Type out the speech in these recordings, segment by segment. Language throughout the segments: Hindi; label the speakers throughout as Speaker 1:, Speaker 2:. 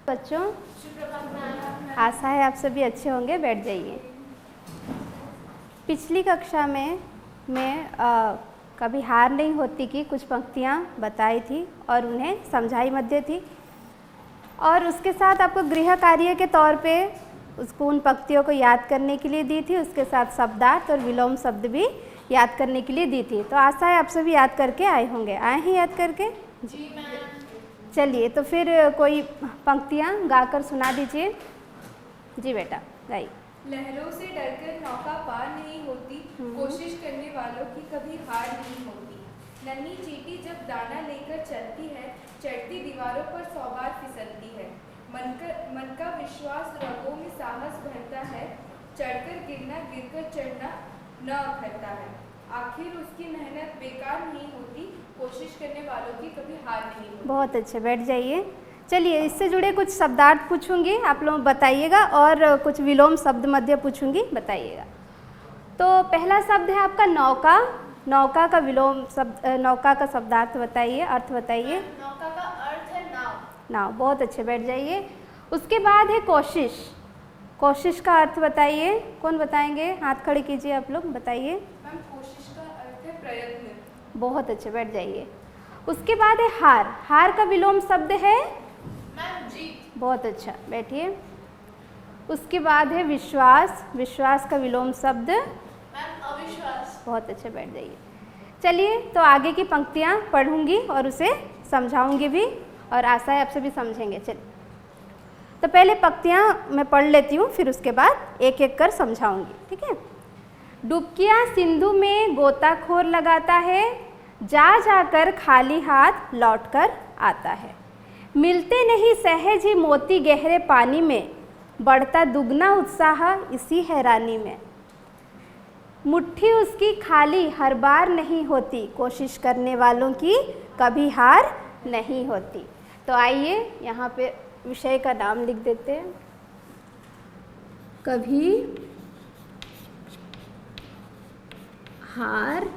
Speaker 1: बच्चों, आशा है आप सभी अच्छे होंगे। बैठ जाइए। पिछली कक्षा में मैं कभी हार नहीं होती की कुछ पंक्तियाँ बताई थी और उन्हें समझाई मध्य थी, और उसके साथ आपको गृह कार्य के तौर पे उसको उन पंक्तियों को याद करने के लिए दी थी। उसके साथ शब्दार्थ और विलोम शब्द भी याद करने के लिए दी थी। तो आशा है आप सभी याद करके आए होंगे। आए हैं याद करके?
Speaker 2: जी मैम।
Speaker 1: चलिए, तो फिर कोई पंक्तियाँ गाकर सुना दीजिए। जी बेटा, गाइए।
Speaker 2: लहरों से डरकर नौका पार नहीं होती, कोशिश करने वालों की कभी हार नहीं होती। नन्ही चींटी जब दाना लेकर चलती है, चढ़ती दीवारों पर 100 बार फिसलती है। मन का विश्वास रगों में साहस भरता है, चढ़कर गिरना गिरकर चढ़ना न अखरता है। आखिर उसकी मेहनत बेकार नहीं होती, कोशिश करने वालों की कभी हार नहीं होती।
Speaker 1: बहुत अच्छे, बैठ जाइए। चलिए, इससे जुड़े कुछ शब्दार्थ पूछूंगी, आप लोग बताइएगा, और कुछ विलोम शब्द मध्य पूछूंगी, बताइएगा। तो पहला शब्द है आपका नौका। नौका का विलोम शब्द, नौका का शब्दार्थ बताइए, अर्थ बताइए।
Speaker 2: नौका का अर्थ है नाव।
Speaker 1: नाव, बहुत अच्छे, बैठ जाइए। उसके बाद है कोशिश। कोशिश का अर्थ बताइए। कौन बताएंगे? हाथ खड़े कीजिए, आप लोग बताइए।
Speaker 2: मैम, कोशिश का अर्थ है प्रयत्न।
Speaker 1: बहुत अच्छे, बैठ जाइए। उसके बाद है हार। हार का विलोम शब्द है
Speaker 2: मैम जीत।
Speaker 1: बहुत अच्छा, बैठिए। उसके बाद है विश्वास। विश्वास का विलोम शब्द
Speaker 2: मैम अविश्वास।
Speaker 1: बहुत अच्छे, बैठ जाइए। चलिए, तो आगे की पंक्तियाँ पढ़ूंगी और उसे समझाऊंगी भी, और आशा है आप सभी समझेंगे। चलिए, तो पहले पंक्तियाँ मैं पढ़ लेती हूँ, फिर उसके बाद एक एक कर समझाऊंगी, ठीक है। डुबकियाँ सिंधु में गोताखोर लगाता है, जा जाकर खाली हाथ लौटकर आता है। मिलते नहीं सहज ही मोती गहरे पानी में, बढ़ता दुगना उत्साह इसी हैरानी में। मुट्ठी उसकी खाली हर बार नहीं होती, कोशिश करने वालों की कभी हार नहीं होती। तो आइए यहाँ पे विषय का नाम लिख देते हैं। कभी हार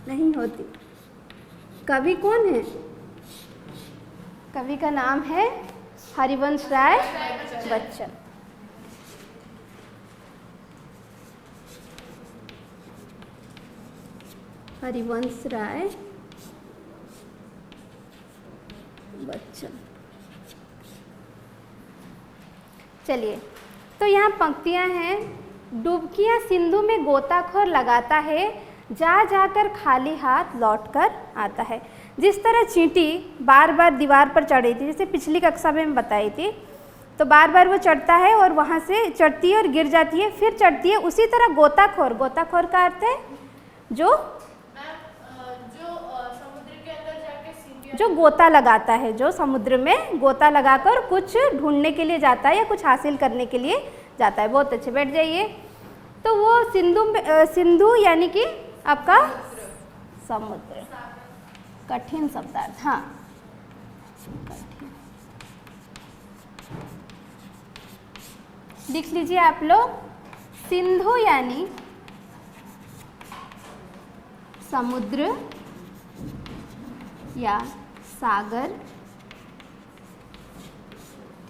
Speaker 1: नहीं होती। कवि कौन है? कवि का नाम है हरिवंश राय बच्चन। हरिवंश राय बच्चन। चलिए, तो यहाँ पंक्तियाँ हैं। डुबकियाँ सिंधु में गोताखोर लगाता है, जा जाकर खाली हाथ लौटकर आता है। जिस तरह चींटी बार बार दीवार पर चढ़ी थी, जैसे पिछली कक्षा में बताई थी, तो बार बार वो चढ़ता है और वहाँ से चढ़ती है और गिर जाती है, फिर चढ़ती है। उसी तरह गोताखोर, गोताखोर का अर्थ है जो जो गोता लगाता है, जो समुद्र में गोता लगाकर कुछ ढूंढने के लिए जाता है या कुछ हासिल करने के लिए जाता है। बहुत अच्छे, बैठ जाइए। तो वो सिंधु यानी कि आपका समुद्र। कठिन शब्दार्थ, हाँ, कठिन। लिख लीजिए आप लोग। सिंधु यानी समुद्र या सागर,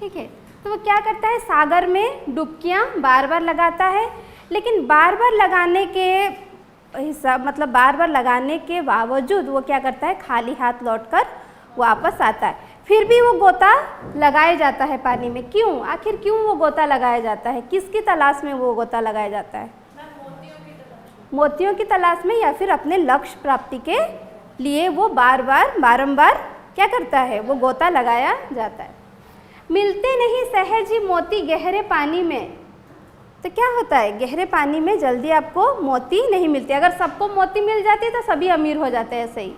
Speaker 1: ठीक है। तो वो क्या करता है? सागर में डुबकियाँ बार बार लगाता है, लेकिन बार बार लगाने के हिसाब, मतलब बार बार लगाने के बावजूद वो क्या करता है? खाली हाथ लौटकर वापस आता है। फिर भी वो गोता लगाया जाता है पानी में। क्यों? आखिर क्यों वो गोता लगाया जाता है? किसकी तलाश में वो गोता लगाया जाता है? मोतियों की तलाश में, या फिर अपने लक्ष्य प्राप्ति के लिए वो बारंबार क्या करता है? वो गोता लगाया जाता है। मिलते नहीं सहज ही मोती गहरे पानी में, तो क्या होता है? गहरे पानी में जल्दी आपको मोती नहीं मिलते। अगर सबको मोती मिल जाती तो सभी अमीर हो जाते हैं, ऐसे ही,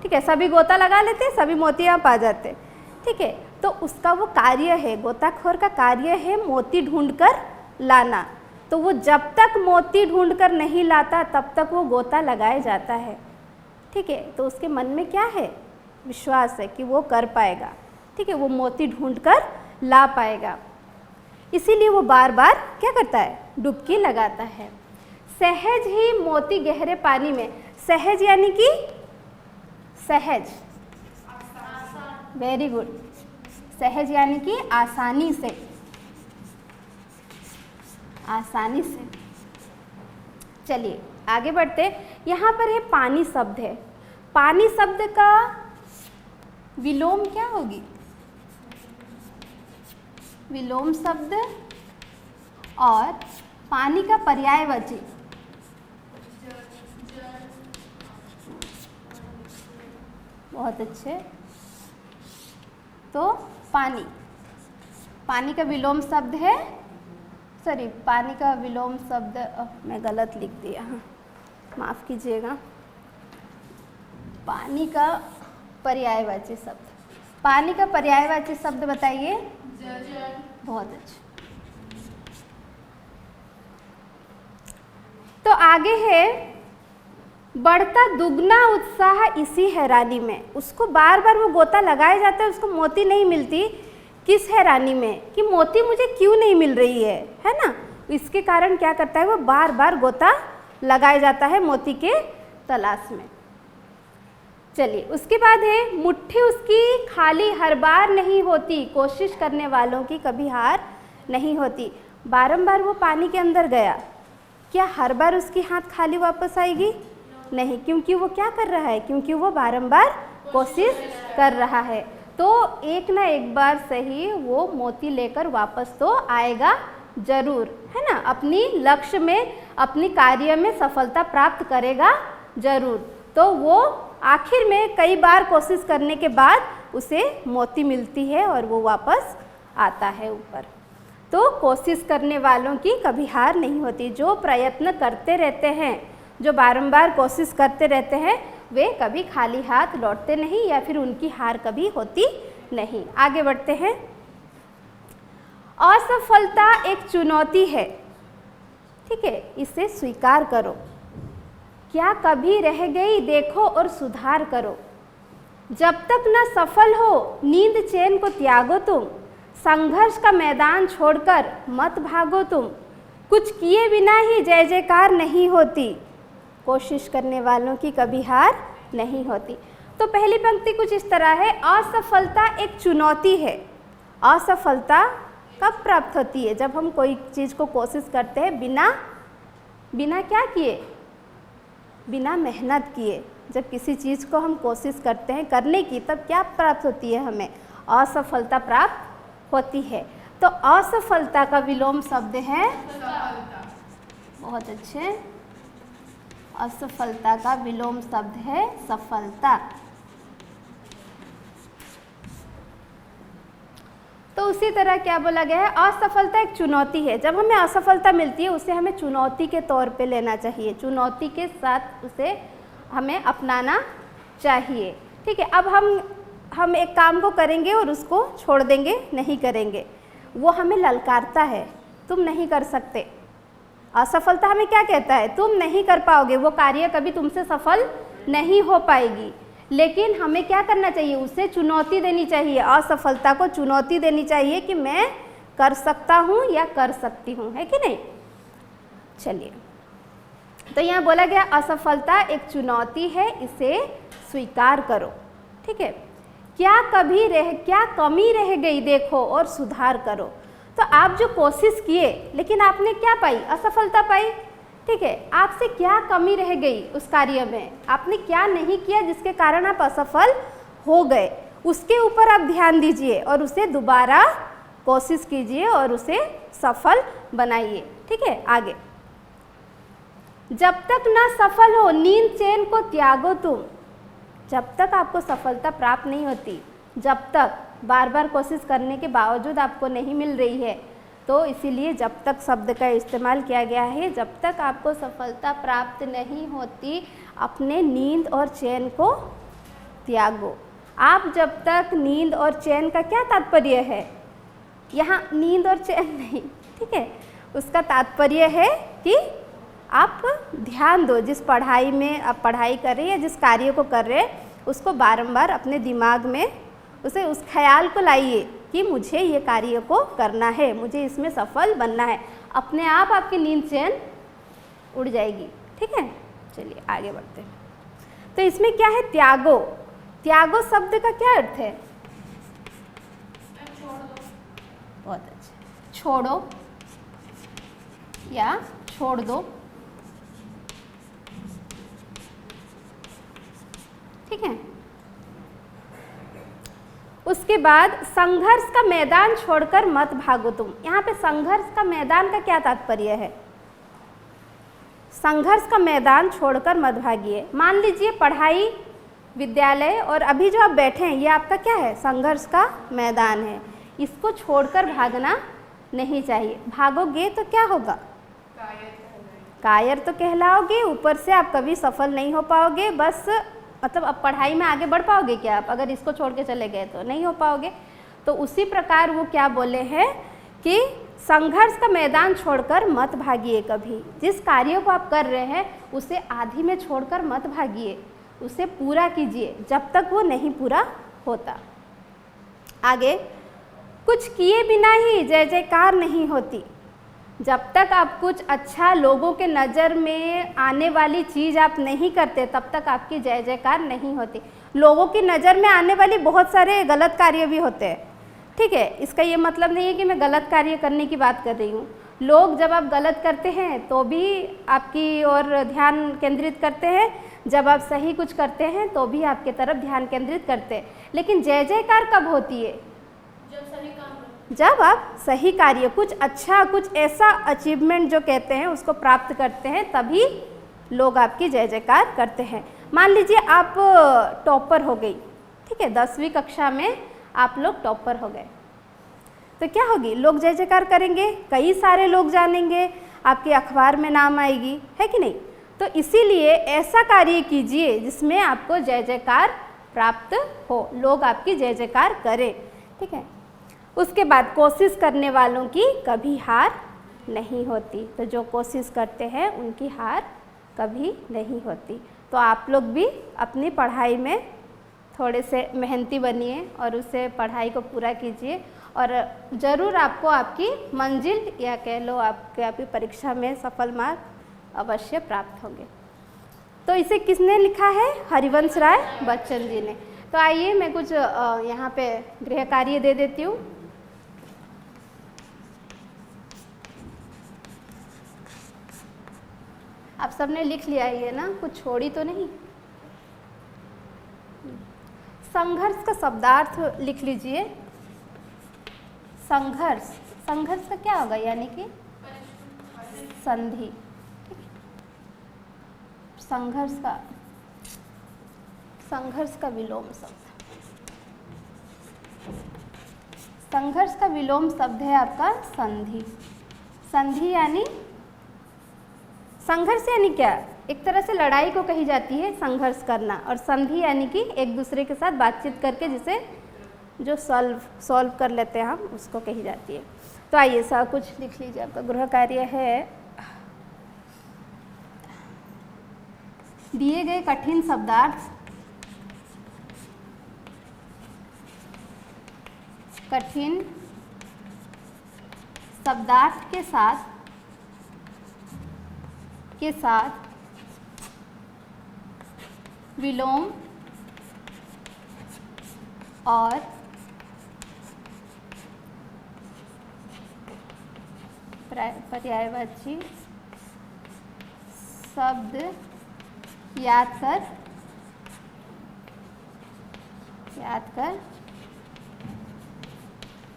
Speaker 1: ठीक है। सभी गोता लगा लेते, सभी मोती आप पा जाते, ठीक है। तो उसका वो कार्य है, गोताखोर का कार्य है मोती ढूंढकर लाना। तो वो जब तक मोती ढूंढकर नहीं लाता तब तक वो गोता लगाया जाता है, ठीक है। तो उसके मन में क्या है? विश्वास है कि वो कर पाएगा, ठीक है, वो मोती ढूंढकर ला पाएगा। इसीलिए वो बार बार क्या करता है? डुबकी लगाता है। सहज ही मोती गहरे पानी में। सहज यानी कि सहज, वेरी गुड। सहज यानी कि आसानी से, आसानी से। चलिए आगे बढ़ते। यहाँ पर है पानी शब्द है। पानी शब्द का विलोम क्या होगी? विलोम शब्द और पानी का पर्यायवाची। बहुत अच्छे। तो पानी, पानी का विलोम शब्द है, सॉरी पानी का विलोम शब्द मैं गलत लिख दिया, हाँ माफ़ कीजिएगा। पानी का पर्यायवाची शब्द, पानी का पर्यायवाची शब्द बताइए। बहुत अच्छा। तो आगे है, बढ़ता दुगना उत्साह इसी हैरानी में। उसको बार बार वो गोता लगाया जाता है, उसको मोती नहीं मिलती। किस हैरानी में कि मोती मुझे क्यों नहीं मिल रही है ना। इसके कारण क्या करता है वो बार बार गोता लगाया जाता है मोती के तलाश में। चलिए उसके बाद है, मुट्ठी उसकी खाली हर बार नहीं होती, कोशिश करने वालों की कभी हार नहीं होती। बारंबार वो पानी के अंदर गया, क्या हर बार उसकी हाथ खाली वापस आएगी? नहीं, क्योंकि वो क्या कर रहा है? क्योंकि वो बारंबार कोशिश कर रहा है। तो एक ना एक बार सही वो मोती लेकर वापस तो आएगा जरूर, है ना। अपनी लक्ष्य में, अपनी कार्य में सफलता प्राप्त करेगा जरूर। तो वो आखिर में कई बार कोशिश करने के बाद उसे मोती मिलती है और वो वापस आता है ऊपर। तो कोशिश करने वालों की कभी हार नहीं होती। जो प्रयत्न करते रहते हैं, जो बारंबार कोशिश करते रहते हैं, वे कभी खाली हाथ लौटते नहीं या फिर उनकी हार कभी होती नहीं। आगे बढ़ते हैं। असफलता एक चुनौती है, ठीक है, इसे स्वीकार करो। क्या कभी रह गई देखो और सुधार करो। जब तक न सफल हो नींद चैन को त्यागो तुम, संघर्ष का मैदान छोड़कर मत भागो तुम, कुछ किए बिना ही जय जयकार नहीं होती, कोशिश करने वालों की कभी हार नहीं होती। तो पहली पंक्ति कुछ इस तरह है, असफलता एक चुनौती है। असफलता कब प्राप्त होती है? जब हम कोई चीज़ को कोशिश करते हैं बिना क्या किए, बिना मेहनत किए। जब किसी चीज़ को हम कोशिश करते हैं करने की, तब क्या प्राप्त होती है? हमें असफलता प्राप्त होती है। तो असफलता का विलोम शब्द है, बहुत अच्छे, असफलता का विलोम शब्द है सफलता। तो उसी तरह क्या बोला गया है, असफलता एक चुनौती है। जब हमें असफलता मिलती है उसे हमें चुनौती के तौर पे लेना चाहिए, चुनौती के साथ उसे हमें अपनाना चाहिए, ठीक है। अब हम एक काम को करेंगे और उसको छोड़ देंगे, नहीं करेंगे, वो हमें ललकारता है, तुम नहीं कर सकते। असफलता हमें क्या कहता है? तुम नहीं कर पाओगे, वो कार्य कभी तुमसे सफल नहीं हो पाएगी। लेकिन हमें क्या करना चाहिए? उसे चुनौती देनी चाहिए, असफलता को चुनौती देनी चाहिए कि मैं कर सकता हूँ या कर सकती हूँ, है कि नहीं। चलिए, तो यहाँ बोला गया असफलता एक चुनौती है, इसे स्वीकार करो, ठीक है। क्या कमी रह गई देखो और सुधार करो। तो आप जो कोशिश किए लेकिन आपने क्या पाई? असफलता पाई, ठीक है। आपसे क्या कमी रह गई उस कार्य में? आपने क्या नहीं किया जिसके कारण आप असफल हो गए? उसके ऊपर आप ध्यान दीजिए और उसे दोबारा कोशिश कीजिए और उसे सफल बनाइए, ठीक है। आगे, जब तक ना सफल हो नींद चैन को त्यागो तुम। जब तक आपको सफलता प्राप्त नहीं होती, जब तक बार बार कोशिश करने के बावजूद आपको नहीं मिल रही है, तो इसीलिए जब तक शब्द का इस्तेमाल किया गया है। जब तक आपको सफलता प्राप्त नहीं होती, अपने नींद और चैन को त्यागो। आप जब तक नींद और चैन का क्या तात्पर्य है? यहाँ नींद और चैन नहीं, ठीक है, उसका तात्पर्य है कि आप ध्यान दो, जिस पढ़ाई में आप पढ़ाई कर रहे हैं या जिस कार्य को कर रहे हैं, उसको बारंबार अपने दिमाग में उस ख्याल को लाइए कि मुझे ये कार्य को करना है, मुझे इसमें सफल बनना है। अपने आप आपकी नींद चैन उड़ जाएगी, ठीक है। चलिए आगे बढ़ते हैं। तो इसमें क्या है? त्यागो। त्यागो शब्द का क्या अर्थ है? छोड़ो या छोड़ दो। ठीक है। उसके बाद संघर्ष का मैदान छोड़कर मत भागो तुम। यहाँ पे संघर्ष का मैदान का क्या तात्पर्य है? संघर्ष का मैदान छोड़कर मत भागिए। मान लीजिए पढ़ाई, विद्यालय और अभी जो आप बैठे हैं ये आपका क्या है? संघर्ष का मैदान है। इसको छोड़कर भागना नहीं चाहिए। भागोगे तो क्या होगा? कायर तो कहलाओगे, ऊपर से आप कभी सफल नहीं हो पाओगे। बस मतलब अब पढ़ाई में आगे बढ़ पाओगे क्या आप? अगर इसको छोड़ के चले गए तो नहीं हो पाओगे। तो उसी प्रकार वो क्या बोले हैं कि संघर्ष का मैदान छोड़कर मत भागिए कभी। जिस कार्य को आप कर रहे हैं उसे आधी में छोड़कर मत भागिए, उसे पूरा कीजिए जब तक वो नहीं पूरा होता। आगे, कुछ किए बिना ही जय जयकार नहीं होती। जब तक आप कुछ अच्छा लोगों के नज़र में आने वाली चीज़ आप नहीं करते तब तक आपकी जय जयकार नहीं होती। लोगों की नज़र में आने वाली बहुत सारे गलत कार्य भी होते हैं। ठीक है, इसका ये मतलब नहीं है कि मैं गलत कार्य करने की बात कर रही हूँ। लोग जब आप गलत करते हैं तो भी आपकी ओर ध्यान केंद्रित करते हैं, जब आप सही कुछ करते हैं तो भी आपके तरफ ध्यान केंद्रित करते हैं। लेकिन जय जयकार कब होती है? जब आप सही कार्य, कुछ अच्छा, कुछ ऐसा अचीवमेंट जो कहते हैं उसको प्राप्त करते हैं, तभी लोग आपकी जय जयकार करते हैं। मान लीजिए आप टॉपर हो गई। ठीक है, 10वीं कक्षा में आप लोग टॉपर हो गए तो क्या होगी? लोग जय जयकार करेंगे, कई सारे लोग जानेंगे, आपके अखबार में नाम आएगी, है कि नहीं? तो इसीलिए ऐसा कार्य कीजिए जिसमें आपको जय जयकार प्राप्त हो, लोग आपकी जय जयकार करें। ठीक है। उसके बाद कोशिश करने वालों की कभी हार नहीं होती। तो जो कोशिश करते हैं उनकी हार कभी नहीं होती। तो आप लोग भी अपनी पढ़ाई में थोड़े से मेहनती बनिए और उससे पढ़ाई को पूरा कीजिए और ज़रूर आपको आपकी मंजिल या कह लो आपकी परीक्षा में सफल मार्क अवश्य प्राप्त होंगे। तो इसे किसने लिखा है? हरिवंश राय बच्चन जी ने। तो आइए मैं कुछ यहाँ पे गृह कार्य दे देती हूँ। आप सबने लिख लिया ये ना, कुछ छोड़ी तो नहीं? संघर्ष का शब्दार्थ लिख लीजिए। संघर्ष, संघर्ष का क्या होगा? यानी कि संधि। संघर्ष का विलोम शब्द। संघर्ष का विलोम शब्द है आपका संधि। संधि यानी संघर्ष यानी क्या? एक तरह से लड़ाई को कही जाती है संघर्ष करना, और संधि यानी कि एक दूसरे के साथ बातचीत करके जिसे जो सॉल्व कर लेते हैं हम, उसको कही जाती है। तो आइए सब कुछ लिख लीजिए। आपका गृह कार्य है, दिए गए कठिन शब्दार्थ, कठिन शब्दार्थ के साथ विलोम और पर्यायवाची शब्द याद कर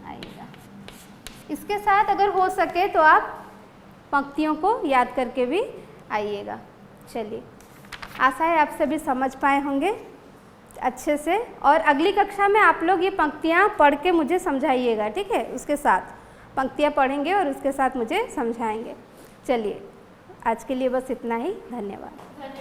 Speaker 1: आइएगा। इसके साथ अगर हो सके तो आप पंक्तियों को याद करके भी आइएगा। चलिए, आशा है आप सभी समझ पाए होंगे अच्छे से, और अगली कक्षा में आप लोग ये पंक्तियाँ पढ़ के मुझे समझाइएगा। ठीक है, उसके साथ पंक्तियाँ पढ़ेंगे और उसके साथ मुझे समझाएंगे। चलिए, आज के लिए बस इतना ही। धन्यवाद।